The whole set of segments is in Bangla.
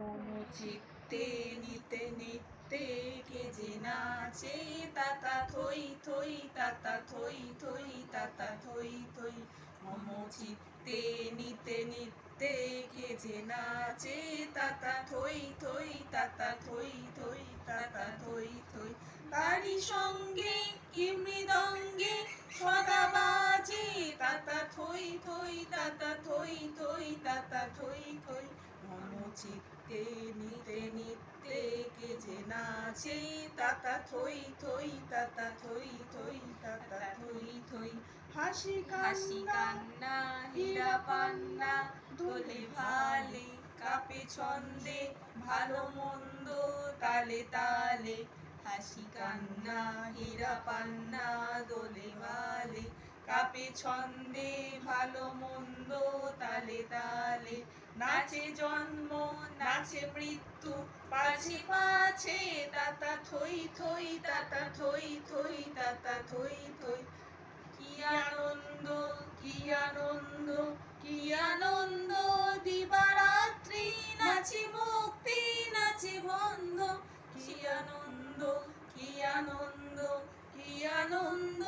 মম চিত্তে নিতে নিত্যে কে যে নাচে তাতা থই থই তাতা থই থই তাতা থই থই মম চিত্তে নিতে নিত্যে কে যে নাচে তাতা থই থই তাতা থই থই তাতা থই থই তারি সঙ্গে কি মৃদঙ্গে সদা বাজে তাতা থই থই তাতা থই থই তাতা থই থই মম চিত্তে নিতে নিত্যে কে যে নাচে তাতা থই থই তাতা থই থই তাতা থই থই হাসি কান্না হীরা পান্না দোলে ভালে কাপে ছন্দে ভালো মন্দ তালে তালে হাসি কান্না হীরা পান্না দোলে ভালে কাপে ছন্দে ভালো মন্দ তালে তালে নাচে জন্ম নাচে মৃত্যু পাছে পাছে তাতা থই থই তাতা থই থই তাতা থই থই কি আনন্দ কি আনন্দ কি আনন্দ দিবারাত্রি নাচে মুক্তি নাচে বন্ধ কি আনন্দ কি আনন্দ কি আনন্দ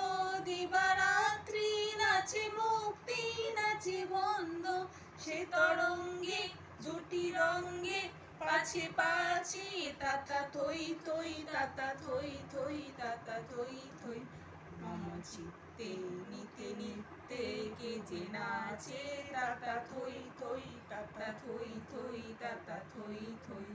দিবারাত্রি নাচে মুক্তি নাচে বন্ধ সে তরঙ্গে জুটি রঙ্গে পাছে পাছে তাতা থই থই তাতা থই থই তাতা থই থই মম চিত্তে নিতে নিত্যে কে যে নাচে তাতা থই থই তাতা থই থই তাতা থই থই